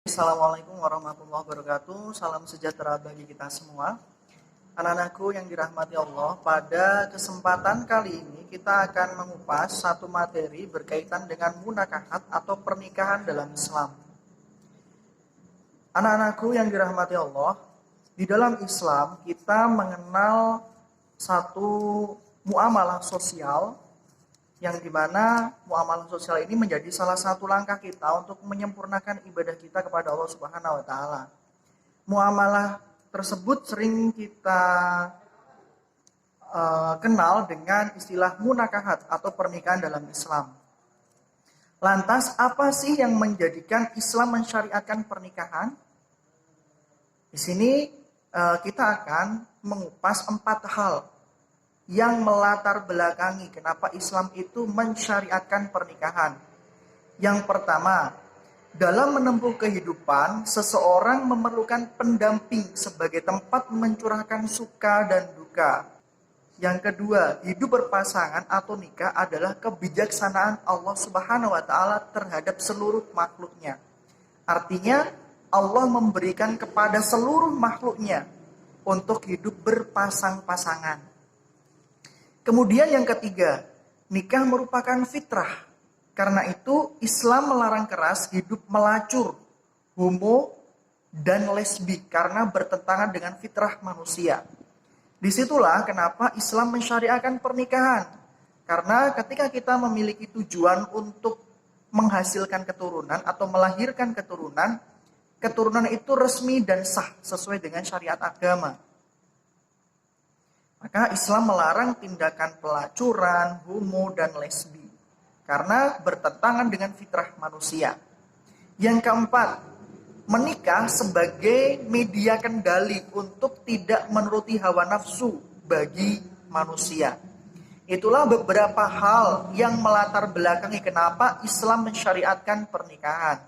Assalamualaikum warahmatullahi wabarakatuh. Salam sejahtera bagi kita semua. Anak-anakku yang dirahmati Allah, pada kesempatan kali ini kita akan mengupas satu materi berkaitan dengan munakahat atau pernikahan dalam Islam. Anak-anakku yang dirahmati Allah, di dalam Islam kita mengenal satu muamalah sosial yang dimana muamalah sosial ini menjadi salah satu langkah kita untuk menyempurnakan ibadah kita kepada Allah Subhanahu wa taala. Muamalah tersebut sering kita kenal dengan istilah munakahat atau pernikahan dalam Islam. Lantas apa sih yang menjadikan Islam mensyariatkan pernikahan? Di sini kita akan mengupas 4 hal yang melatar belakangi kenapa Islam itu mensyariatkan pernikahan. Yang pertama, dalam menempuh kehidupan, seseorang memerlukan pendamping sebagai tempat mencurahkan suka dan duka. Yang kedua, hidup berpasangan atau nikah adalah kebijaksanaan Allah Subhanahu wa taala terhadap seluruh makhluknya. Artinya, Allah memberikan kepada seluruh makhluknya untuk hidup berpasang-pasangan. Kemudian yang ketiga, nikah merupakan fitrah. Karena itu Islam melarang keras hidup melacur, homo, dan lesbi karena bertentangan dengan fitrah manusia. Disitulah kenapa Islam mensyariatkan pernikahan. Karena ketika kita memiliki tujuan untuk menghasilkan keturunan atau melahirkan keturunan, keturunan itu resmi dan sah sesuai dengan syariat agama. Maka Islam melarang tindakan pelacuran, homo, dan lesbi karena bertentangan dengan fitrah manusia. Yang keempat, menikah sebagai media kendali untuk tidak menuruti hawa nafsu bagi manusia. Itulah beberapa hal yang melatar belakangi kenapa Islam mensyariatkan pernikahan.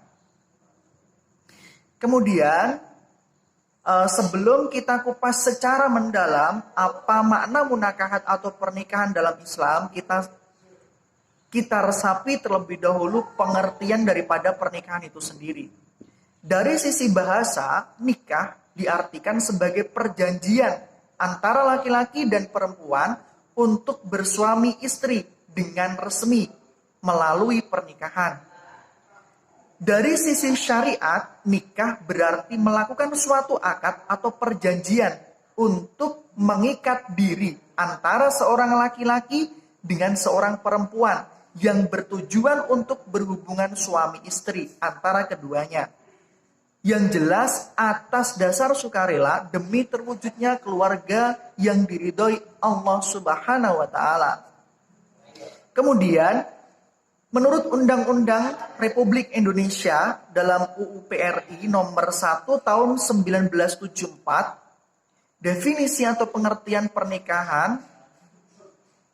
Kemudian, sebelum kita kupas secara mendalam apa makna munakahat atau pernikahan dalam Islam, kita resapi terlebih dahulu pengertian daripada pernikahan itu sendiri. Dari sisi bahasa, nikah diartikan sebagai perjanjian antara laki-laki dan perempuan untuk bersuami istri dengan resmi melalui pernikahan. Dari sisi syariat, nikah berarti melakukan suatu akad atau perjanjian untuk mengikat diri antara seorang laki-laki dengan seorang perempuan yang bertujuan untuk berhubungan suami istri antara keduanya. Yang jelas atas dasar sukarela demi terwujudnya keluarga yang diridhoi Allah Subhanahu wa taala. Kemudian menurut Undang-Undang Republik Indonesia dalam UU PRI nomor 1 tahun 1974, definisi atau pengertian pernikahan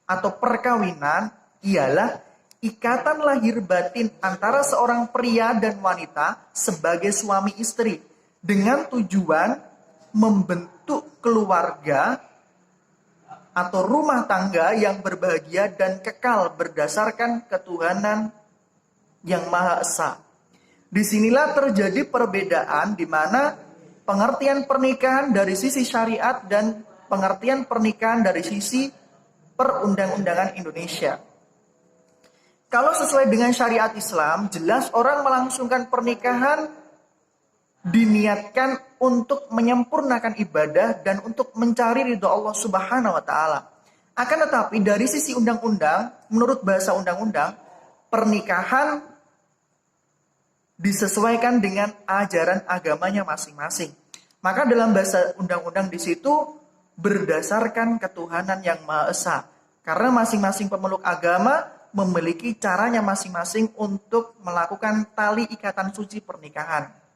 atau perkawinan ialah ikatan lahir batin antara seorang pria dan wanita sebagai suami istri dengan tujuan membentuk keluarga atau rumah tangga yang berbahagia dan kekal berdasarkan ketuhanan yang Maha Esa. Disinilah terjadi perbedaan di mana pengertian pernikahan dari sisi syariat dan pengertian pernikahan dari sisi perundang-undangan Indonesia. Kalau sesuai dengan syariat Islam, jelas orang melangsungkan pernikahan diniatkan untuk menyempurnakan ibadah dan untuk mencari ridho Allah Subhanahu wa taala. Akan tetapi dari sisi undang-undang, menurut bahasa undang-undang, pernikahan disesuaikan dengan ajaran agamanya masing-masing. Maka dalam bahasa undang-undang di situ berdasarkan ketuhanan yang Maha Esa. Karena masing-masing pemeluk agama memiliki caranya masing-masing untuk melakukan tali ikatan suci pernikahan.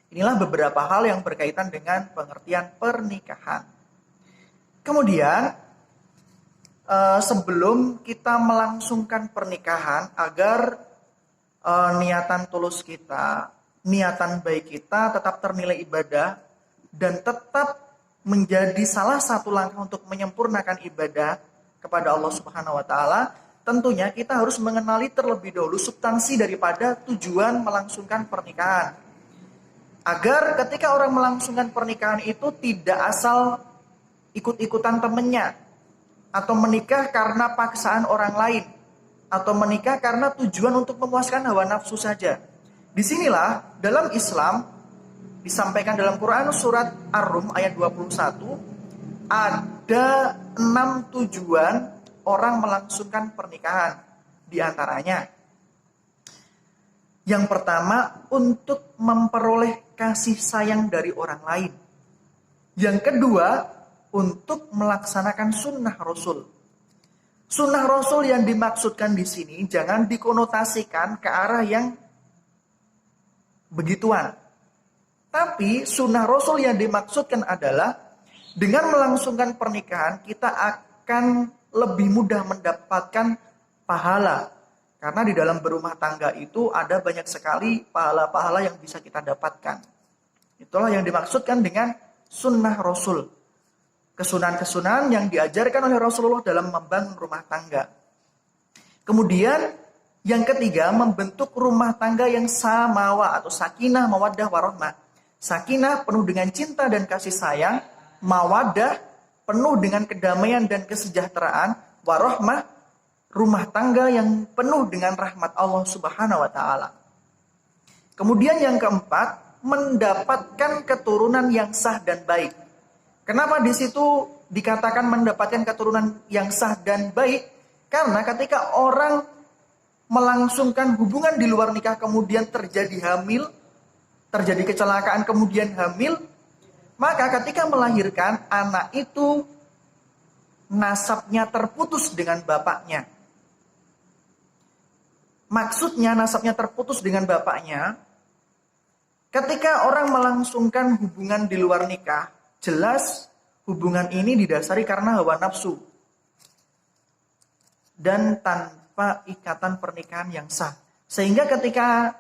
Inilah beberapa hal yang berkaitan dengan pengertian pernikahan. Kemudian, sebelum kita melangsungkan pernikahan, agar niatan tulus kita, niatan baik kita tetap ternilai ibadah, dan tetap menjadi salah satu langkah untuk menyempurnakan ibadah kepada Allah Subhanahu wa taala, tentunya kita harus mengenali terlebih dahulu substansi daripada tujuan melangsungkan pernikahan. Agar ketika orang melangsungkan pernikahan itu tidak asal ikut-ikutan temennya, atau menikah karena paksaan orang lain, atau menikah karena tujuan untuk memuaskan hawa nafsu saja. Disinilah dalam Islam disampaikan dalam Quran surat Ar-Rum ayat 21, ada 6 tujuan orang melangsungkan pernikahan. Di antaranya, yang pertama, untuk memperoleh kasih sayang dari orang lain. Yang kedua, untuk melaksanakan sunnah Rasul. Sunnah Rasul yang dimaksudkan di sini jangan dikonotasikan ke arah yang begituan. Tapi sunnah Rasul yang dimaksudkan adalah dengan melangsungkan pernikahan kita akan lebih mudah mendapatkan pahala. Karena di dalam berumah tangga itu ada banyak sekali pahala-pahala yang bisa kita dapatkan. Itulah yang dimaksudkan dengan sunnah Rasul. Kesunahan-kesunahan yang diajarkan oleh Rasulullah dalam membangun rumah tangga. Kemudian yang ketiga, membentuk rumah tangga yang samawa atau sakinah, mawaddah, warahmah. Sakinah penuh dengan cinta dan kasih sayang, mawaddah penuh dengan kedamaian dan kesejahteraan, warahmah rumah tangga yang penuh dengan rahmat Allah Subhanahu wa taala. Kemudian yang keempat, mendapatkan keturunan yang sah dan baik. Kenapa di situ dikatakan mendapatkan keturunan yang sah dan baik? Karena ketika orang melangsungkan hubungan di luar nikah kemudian terjadi hamil, terjadi kecelakaan kemudian hamil, maka ketika melahirkan anak itu nasabnya terputus dengan bapaknya. Maksudnya nasabnya terputus dengan bapaknya, ketika orang melangsungkan hubungan di luar nikah, jelas hubungan ini didasari karena hawa nafsu dan tanpa ikatan pernikahan yang sah. Sehingga ketika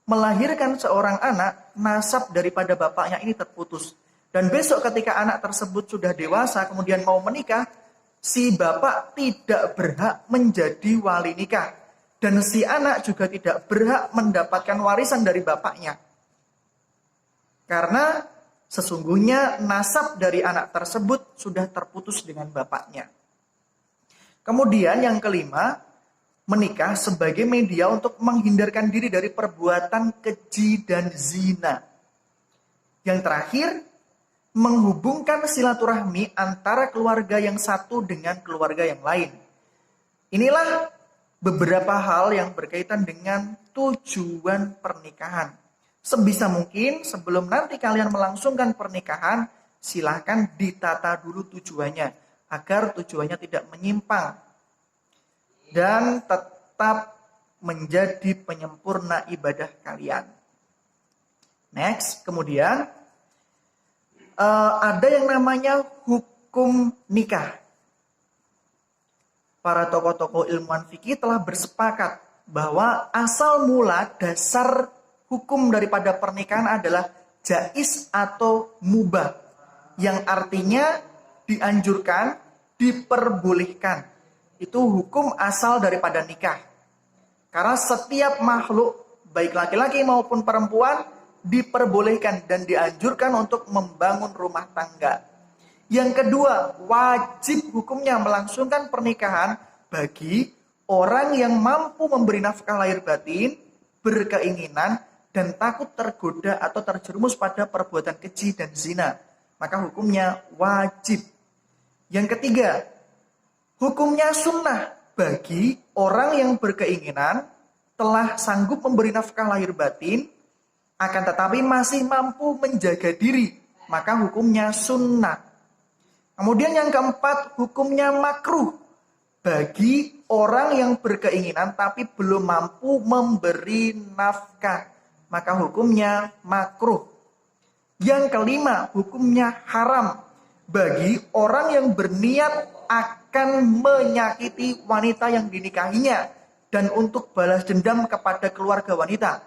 melahirkan seorang anak, nasab daripada bapaknya ini terputus. Dan besok ketika anak tersebut sudah dewasa kemudian mau menikah, si bapak tidak berhak menjadi wali nikah. Dan si anak juga tidak berhak mendapatkan warisan dari bapaknya. Karena sesungguhnya nasab dari anak tersebut sudah terputus dengan bapaknya. Kemudian yang kelima, menikah sebagai media untuk menghindarkan diri dari perbuatan keji dan zina. Yang terakhir, menghubungkan silaturahmi antara keluarga yang satu dengan keluarga yang lain. Inilah beberapa hal yang berkaitan dengan tujuan pernikahan. Sebisa mungkin sebelum nanti kalian melangsungkan pernikahan, silakan ditata dulu tujuannya agar tujuannya tidak menyimpang dan tetap menjadi penyempurna ibadah kalian. Next, kemudian ada yang namanya hukum nikah. Para tokoh-tokoh ilmuwan fikih telah bersepakat bahwa asal mula dasar hukum daripada pernikahan adalah jaiz atau mubah, yang artinya dianjurkan, diperbolehkan. Itu hukum asal daripada nikah. Karena setiap makhluk, baik laki-laki maupun perempuan, diperbolehkan dan dianjurkan untuk membangun rumah tangga. Yang kedua, wajib hukumnya melangsungkan pernikahan bagi orang yang mampu memberi nafkah lahir batin, berkeinginan, dan takut tergoda atau terjerumus pada perbuatan keji dan zina. Maka hukumnya wajib. Yang ketiga, hukumnya sunnah bagi orang yang berkeinginan, telah sanggup memberi nafkah lahir batin, akan tetapi masih mampu menjaga diri. Maka hukumnya sunnah. Kemudian yang keempat, hukumnya makruh bagi orang yang berkeinginan tapi belum mampu memberi nafkah. Maka hukumnya makruh. Yang kelima, hukumnya haram bagi orang yang berniat akan menyakiti wanita yang dinikahinya dan untuk balas dendam kepada keluarga wanita.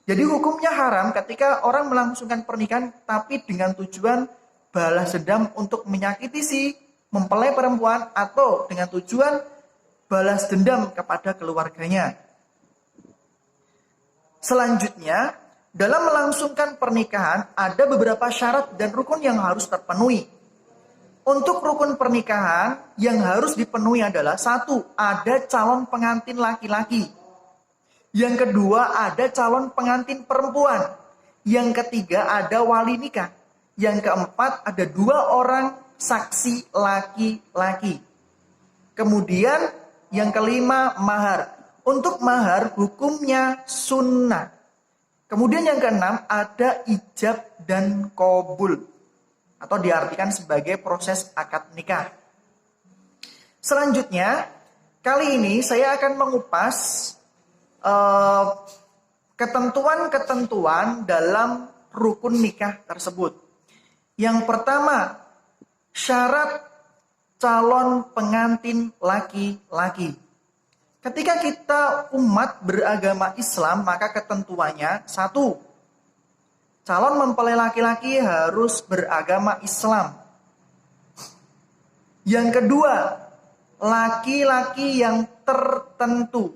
Jadi hukumnya haram ketika orang melangsungkan pernikahan tapi dengan tujuan balas dendam untuk menyakiti si mempelai perempuan atau dengan tujuan balas dendam kepada keluarganya. Selanjutnya, dalam melangsungkan pernikahan ada beberapa syarat dan rukun yang harus terpenuhi. Untuk rukun pernikahan yang harus dipenuhi adalah: satu, ada calon pengantin laki-laki. Yang kedua, ada calon pengantin perempuan. Yang ketiga, ada wali nikah. Yang keempat, ada 2 orang saksi laki-laki. Kemudian yang kelima, mahar. Untuk mahar hukumnya sunnah. Kemudian yang keenam, ada ijab dan qabul, atau diartikan sebagai proses akad nikah. Selanjutnya, kali ini saya akan mengupas ketentuan-ketentuan dalam rukun nikah tersebut. Yang pertama, syarat calon pengantin laki-laki. Ketika kita umat beragama Islam, maka ketentuannya: satu, calon mempelai laki-laki harus beragama Islam. Yang kedua, laki-laki yang tertentu.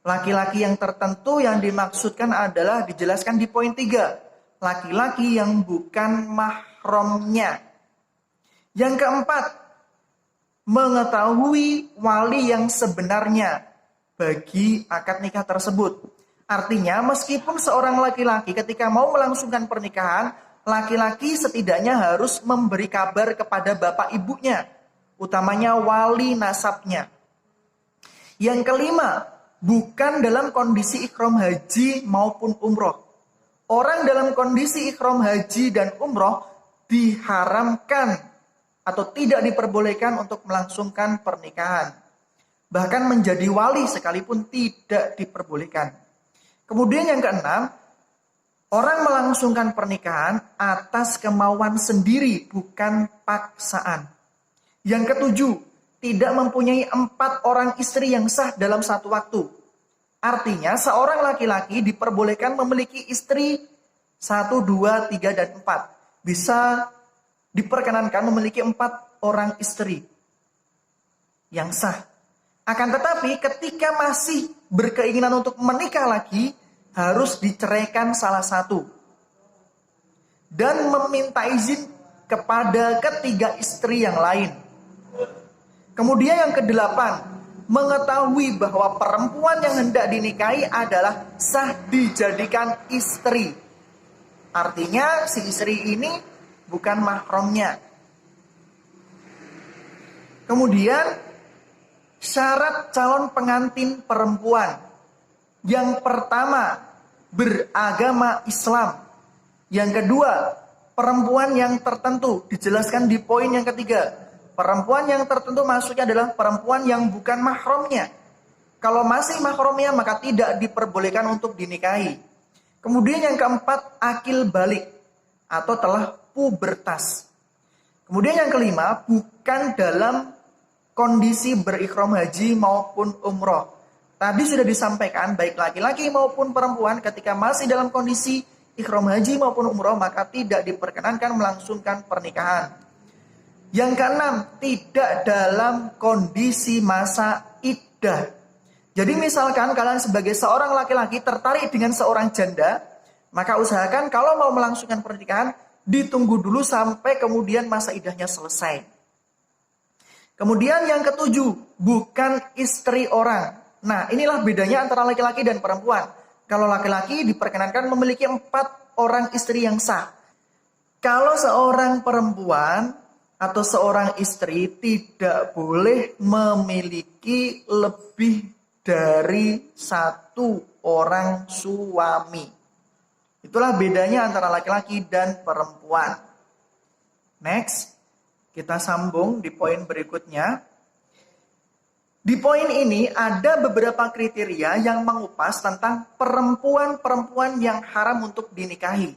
Laki-laki yang tertentu yang dimaksudkan adalah dijelaskan di poin 3. Laki-laki yang bukan mahramnya. Yang keempat, mengetahui wali yang sebenarnya bagi akad nikah tersebut. Artinya, meskipun seorang laki-laki ketika mau melangsungkan pernikahan, laki-laki setidaknya harus memberi kabar kepada bapak ibunya, utamanya wali nasabnya. Yang kelima, bukan dalam kondisi ihram haji maupun umroh. Orang dalam kondisi ihram haji dan umroh diharamkan atau tidak diperbolehkan untuk melangsungkan pernikahan. Bahkan menjadi wali sekalipun tidak diperbolehkan. Kemudian yang keenam, orang melangsungkan pernikahan atas kemauan sendiri, bukan paksaan. Yang ketujuh, tidak mempunyai 4 orang istri yang sah dalam satu waktu. Artinya seorang laki-laki diperbolehkan memiliki istri 1, 2, 3, dan 4. Bisa diperkenankan memiliki 4 orang istri yang sah. Akan tetapi ketika masih berkeinginan untuk menikah lagi, harus diceraikan salah satu. Dan meminta izin kepada ketiga istri yang lain. Kemudian yang kedelapan, mengetahui bahwa perempuan yang hendak dinikahi adalah sah dijadikan istri. Artinya si istri ini bukan mahramnya. Kemudian syarat calon pengantin perempuan. Yang pertama, beragama Islam. Yang kedua, perempuan yang tertentu. Dijelaskan di poin yang ketiga. Perempuan yang tertentu maksudnya adalah perempuan yang bukan mahramnya. Kalau masih mahramnya maka tidak diperbolehkan untuk dinikahi. Kemudian yang keempat, akil balik atau telah pubertas. Kemudian yang kelima, bukan dalam kondisi berikhram haji maupun umroh. Tadi sudah disampaikan baik laki-laki maupun perempuan ketika masih dalam kondisi ikhram haji maupun umroh maka tidak diperkenankan melangsungkan pernikahan. Yang keenam, tidak dalam kondisi masa iddah. Jadi misalkan kalian sebagai seorang laki-laki tertarik dengan seorang janda, maka usahakan kalau mau melangsungkan pernikahan, ditunggu dulu sampai kemudian masa iddahnya selesai. Kemudian yang ketujuh, bukan istri orang. Nah, inilah bedanya antara laki-laki dan perempuan. Kalau laki-laki diperkenankan memiliki 4 orang istri yang sah. Kalau seorang perempuan atau seorang istri tidak boleh memiliki lebih dari 1 orang suami. Itulah bedanya antara laki-laki dan perempuan. Next, kita sambung di poin berikutnya. Di poin ini ada beberapa kriteria yang mengupas tentang perempuan-perempuan yang haram untuk dinikahi.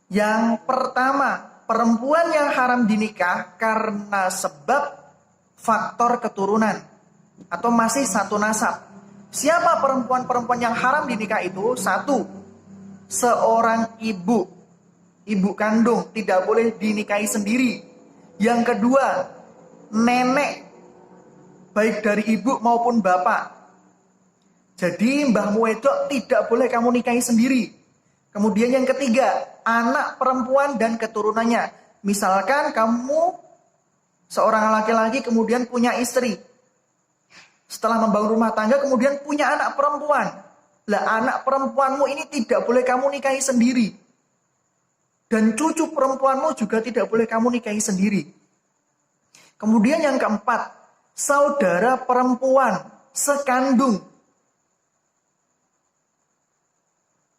Yang pertama, perempuan yang haram dinikah karena sebab faktor keturunan atau masih satu nasab. Siapa perempuan-perempuan yang haram dinikah itu? 1, seorang ibu kandung tidak boleh dinikahi sendiri. Yang kedua, nenek baik dari ibu maupun bapak. Jadi mbahmu wedok tidak boleh kamu nikahi sendiri. Kemudian yang ketiga, anak perempuan dan keturunannya. Misalkan kamu seorang laki-laki kemudian punya istri. Setelah membangun rumah tangga kemudian punya anak perempuan. Lah anak perempuanmu ini tidak boleh kamu nikahi sendiri. Dan cucu perempuanmu juga tidak boleh kamu nikahi sendiri. Kemudian yang keempat, saudara perempuan sekandung.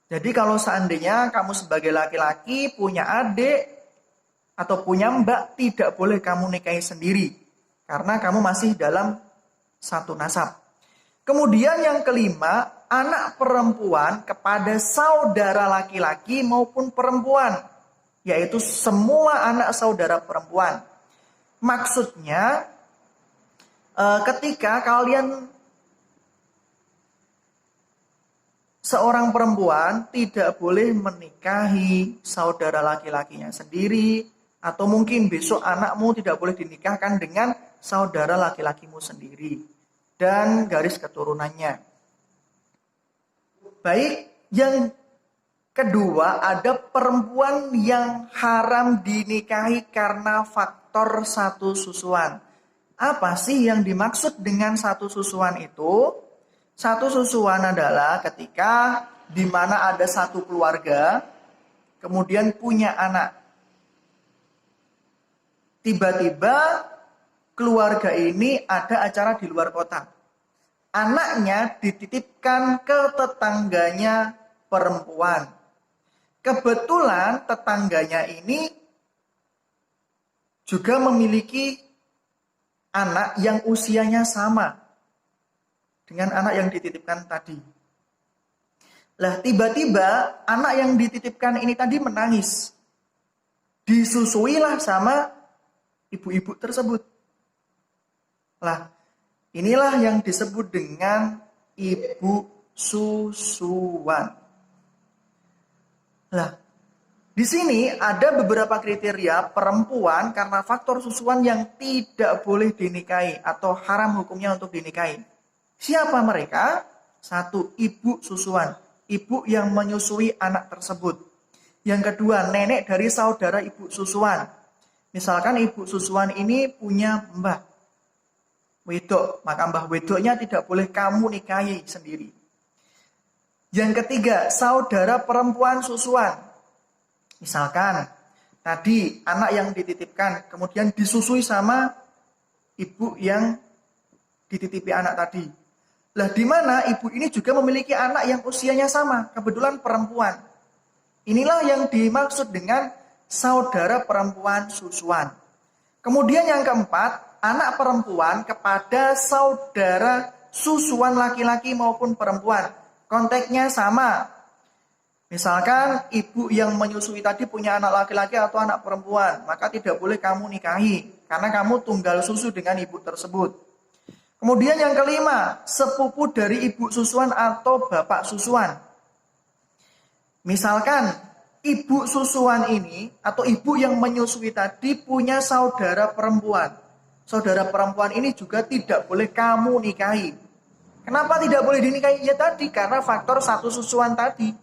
Jadi kalau seandainya kamu sebagai laki-laki punya adik atau punya mbak, tidak boleh kamu nikahi sendiri. Karena kamu masih dalam satu nasab. Kemudian yang kelima, anak perempuan kepada saudara laki-laki maupun perempuan. Yaitu semua anak saudara perempuan. Maksudnya ketika kalian seorang perempuan tidak boleh menikahi saudara laki-lakinya sendiri, atau mungkin besok anakmu tidak boleh dinikahkan dengan saudara laki-lakimu sendiri dan garis keturunannya. Baik, yang kedua ada perempuan yang haram dinikahi karena faktor satu susuan. Apa sih yang dimaksud dengan satu susuan itu? Satu susuan adalah ketika di mana ada satu keluarga, kemudian punya anak. Tiba-tiba keluarga ini ada acara di luar kota. Anaknya dititipkan ke tetangganya perempuan. Kebetulan tetangganya ini juga memiliki anak yang usianya sama dengan anak yang dititipkan tadi. Lah tiba-tiba anak yang dititipkan ini tadi menangis. Disusuilah sama ibu-ibu tersebut. Lah inilah yang disebut dengan ibu susuan. Lah di sini ada beberapa kriteria perempuan karena faktor susuan yang tidak boleh dinikahi atau haram hukumnya untuk dinikahi. Siapa mereka? Satu, ibu susuan. Ibu yang menyusui anak tersebut. Yang kedua, nenek dari saudara ibu susuan. Misalkan ibu susuan ini punya mbah wedok, maka mbah wedoknya tidak boleh kamu nikahi sendiri. Yang ketiga, saudara perempuan susuan. Misalkan tadi anak yang dititipkan kemudian disusui sama ibu yang dititipi anak tadi. Lah di mana ibu ini juga memiliki anak yang usianya sama, kebetulan perempuan. Inilah yang dimaksud dengan saudara perempuan susuan. Kemudian yang keempat, anak perempuan kepada saudara susuan laki-laki maupun perempuan. Konteksnya sama. Misalkan ibu yang menyusui tadi punya anak laki-laki atau anak perempuan, maka tidak boleh kamu nikahi karena kamu tunggal susu dengan ibu tersebut. Kemudian yang kelima, sepupu dari ibu susuan atau bapak susuan. Misalkan ibu susuan ini atau ibu yang menyusui tadi punya saudara perempuan. Saudara perempuan ini juga tidak boleh kamu nikahi. Kenapa tidak boleh dinikahi? Ya tadi karena faktor satu susuan tadi.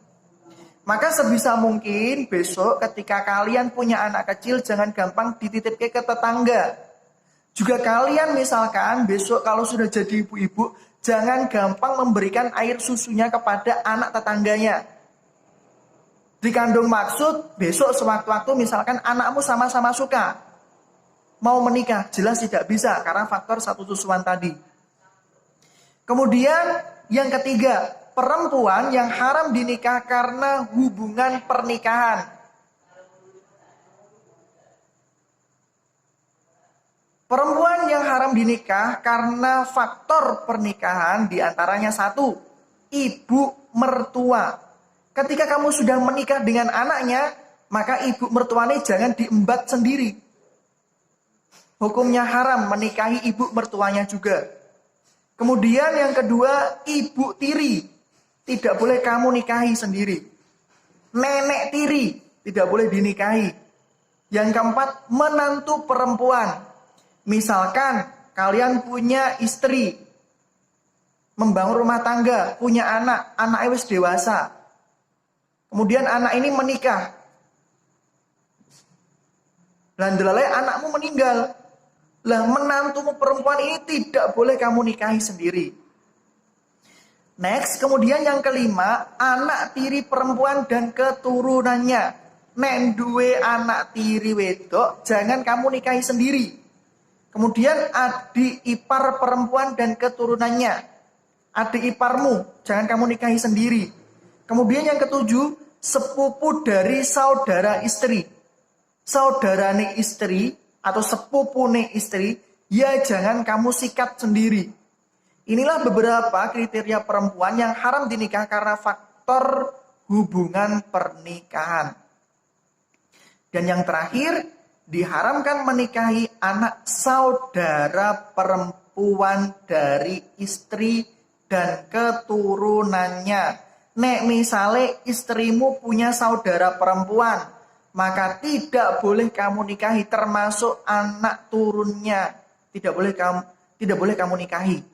Maka sebisa mungkin besok ketika kalian punya anak kecil jangan gampang dititipkan ke tetangga. Juga kalian misalkan besok kalau sudah jadi ibu-ibu, jangan gampang memberikan air susunya kepada anak tetangganya. Dikandung maksud besok sewaktu-waktu misalkan anakmu sama-sama suka mau menikah, jelas tidak bisa karena faktor satu susuan tadi. Kemudian yang ketiga, perempuan yang haram dinikah karena hubungan pernikahan. Perempuan yang haram dinikah karena faktor pernikahan diantaranya satu, ibu mertua. Ketika kamu sudah menikah dengan anaknya, maka ibu mertuanya jangan diembat sendiri. Hukumnya haram menikahi ibu mertuanya juga. Kemudian yang kedua, ibu tiri. Tidak boleh kamu nikahi sendiri. Nenek tiri, tidak boleh dinikahi. Yang keempat, menantu perempuan. Misalkan kalian punya istri, membangun rumah tangga, punya anak wis dewasa. Kemudian anak ini menikah. Landelai anakmu meninggal. Lah menantumu perempuan ini tidak boleh kamu nikahi sendiri. Next, kemudian yang kelima, anak tiri perempuan dan keturunannya. Nek duwe anak tiri wedok, jangan kamu nikahi sendiri. Kemudian adik ipar perempuan dan keturunannya. Adik iparmu, jangan kamu nikahi sendiri. Kemudian yang ketujuh, sepupu dari saudara istri. Saudarane istri atau sepupune istri, ya jangan kamu sikat sendiri. Inilah beberapa kriteria perempuan yang haram dinikah karena faktor hubungan pernikahan. Dan yang terakhir, diharamkan menikahi anak saudara perempuan dari istri dan keturunannya. Nek misale istrimu punya saudara perempuan, maka tidak boleh kamu nikahi, termasuk anak turunnya. Tidak boleh kamu nikahi.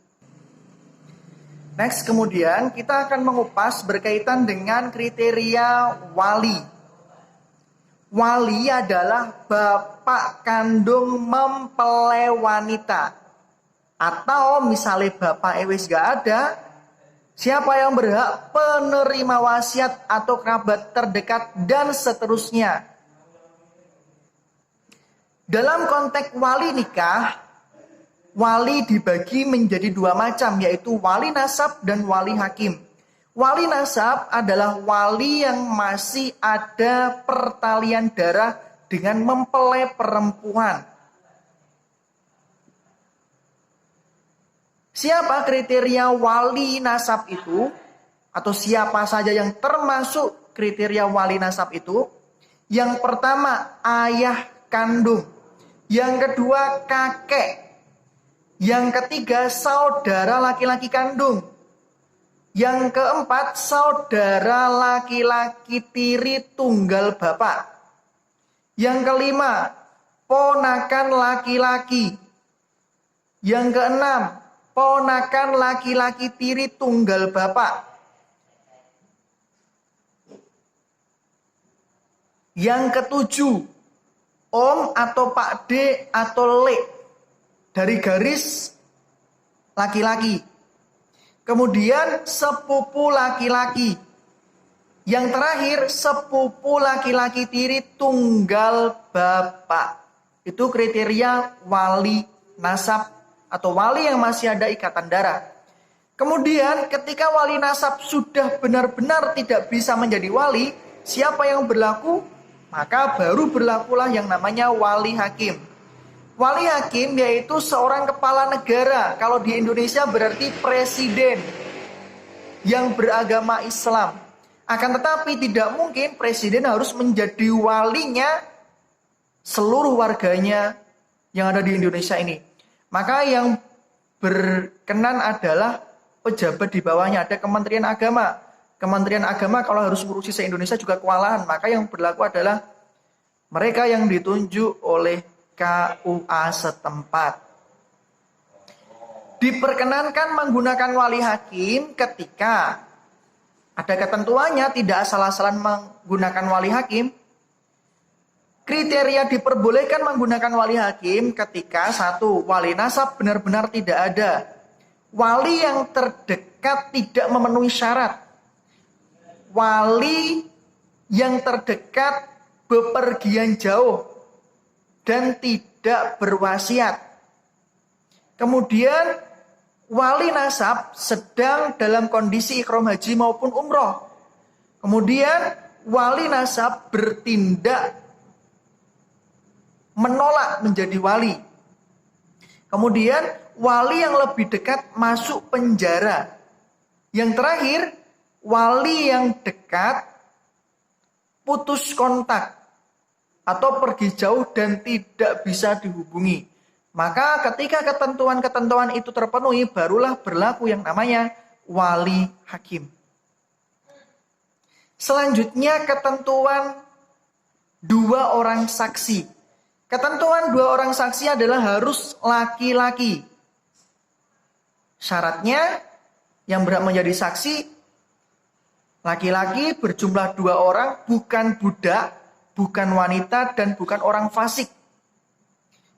Next, kemudian kita akan mengupas berkaitan dengan kriteria wali. Wali adalah bapak kandung mempelai wanita. Atau misalnya bapak wis gak ada, siapa yang berhak? Penerima wasiat atau kerabat terdekat dan seterusnya. Dalam konteks wali nikah, wali dibagi menjadi dua macam, yaitu wali nasab dan wali hakim. Wali nasab adalah wali yang masih ada pertalian darah dengan mempelai perempuan. Siapa kriteria wali nasab itu? Atau siapa saja yang termasuk kriteria wali nasab itu? Yang pertama, ayah kandung. Yang kedua, kakek. Yang ketiga, saudara laki-laki kandung. Yang keempat, saudara laki-laki tiri tunggal bapak. Yang kelima, ponakan laki-laki. Yang keenam, ponakan laki-laki tiri tunggal bapak. Yang ketujuh, om atau pak D atau le dari garis laki-laki. Kemudian sepupu laki-laki. Yang terakhir, sepupu laki-laki tiri tunggal bapak. Itu kriteria wali nasab atau wali yang masih ada ikatan darah. Kemudian ketika wali nasab sudah benar-benar tidak bisa menjadi wali, siapa yang berlaku? Maka baru berlakulah yang namanya wali hakim. Wali hakim yaitu seorang kepala negara. Kalau di Indonesia berarti presiden yang beragama Islam. Akan tetapi tidak mungkin presiden harus menjadi walinya seluruh warganya yang ada di Indonesia ini. Maka yang berkenan adalah pejabat di bawahnya. Ada Kementerian Agama. Kementerian Agama kalau harus ngurusi se-Indonesia juga kewalahan. Maka yang berlaku adalah mereka yang ditunjuk oleh KUA setempat. Diperkenankan menggunakan wali hakim ketika ada ketentuannya, tidak asal-asalan menggunakan wali hakim. Kriteria diperbolehkan menggunakan wali hakim ketika satu, wali nasab benar-benar tidak ada. Wali yang terdekat tidak memenuhi syarat. Wali yang terdekat bepergian jauh dan tidak berwasiat. Kemudian wali nasab sedang dalam kondisi ikhram haji maupun umroh. Kemudian wali nasab bertindak menolak menjadi wali. Kemudian wali yang lebih dekat masuk penjara. Yang terakhir, wali yang dekat putus kontak atau pergi jauh dan tidak bisa dihubungi. Maka ketika ketentuan-ketentuan itu terpenuhi, barulah berlaku yang namanya wali hakim. Selanjutnya ketentuan dua orang saksi. Ketentuan dua orang saksi adalah harus laki-laki. Syaratnya Yang berhak menjadi saksi laki-laki berjumlah 2 orang, bukan budak, bukan wanita, dan bukan orang fasik.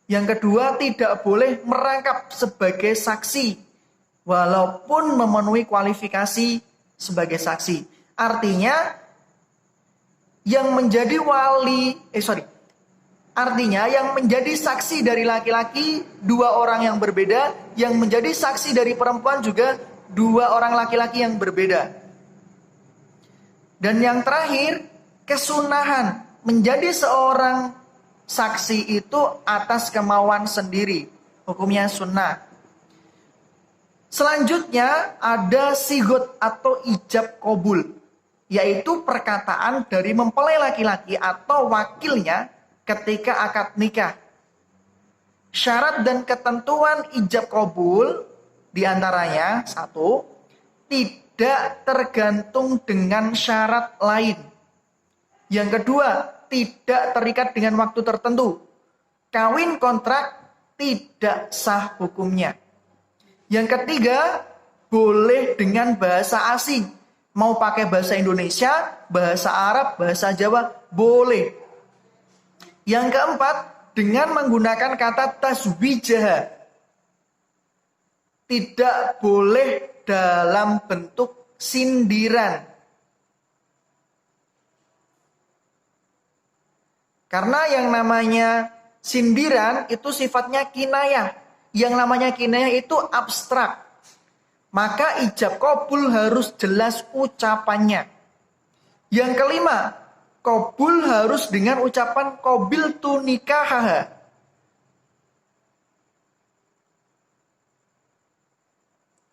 Yang kedua, tidak boleh merangkap sebagai saksi walaupun memenuhi kualifikasi sebagai saksi. Artinya yang menjadi Artinya yang menjadi saksi dari laki-laki 2 orang yang berbeda, yang menjadi saksi dari perempuan juga 2 orang laki-laki yang berbeda. Dan yang terakhir, kesunahan menjadi seorang saksi itu atas kemauan sendiri. Hukumnya sunnah. Selanjutnya ada sigot atau ijab qabul, yaitu perkataan dari mempelai laki-laki atau wakilnya ketika akad nikah. Syarat dan ketentuan ijab qabul diantaranya 1, tidak tergantung dengan syarat lain. Yang kedua, tidak terikat dengan waktu tertentu. Kawin kontrak tidak sah hukumnya. Yang ketiga, boleh dengan bahasa asing. Mau pakai bahasa Indonesia, bahasa Arab, bahasa Jawa, boleh. Yang keempat, dengan menggunakan kata tazwijah. Tidak boleh dalam bentuk sindiran. Karena yang namanya sindiran itu sifatnya kinayah. Yang namanya kinayah itu abstrak. Maka ijab qabul harus jelas ucapannya. Yang kelima, qabul harus dengan ucapan qabiltu nikahaha.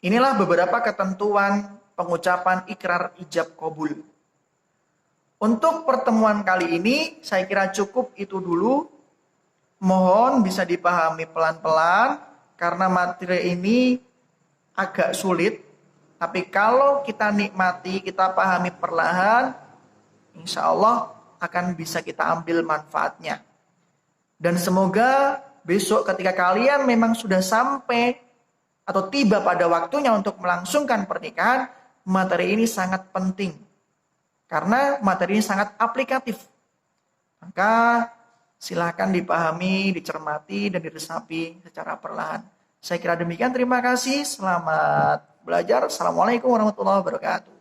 Inilah beberapa ketentuan pengucapan ikrar ijab qabul. Untuk pertemuan kali ini saya kira cukup itu dulu. Mohon bisa dipahami pelan-pelan karena materi ini agak sulit. Tapi kalau kita nikmati, kita pahami perlahan, insya Allah akan bisa kita ambil manfaatnya. Dan semoga besok ketika kalian memang sudah sampai atau tiba pada waktunya untuk melangsungkan pernikahan, materi ini sangat penting. Karena materi ini sangat aplikatif. Maka silakan dipahami, dicermati, dan diresapi secara perlahan. Saya kira demikian, terima kasih. Selamat belajar. Assalamualaikum warahmatullahi wabarakatuh.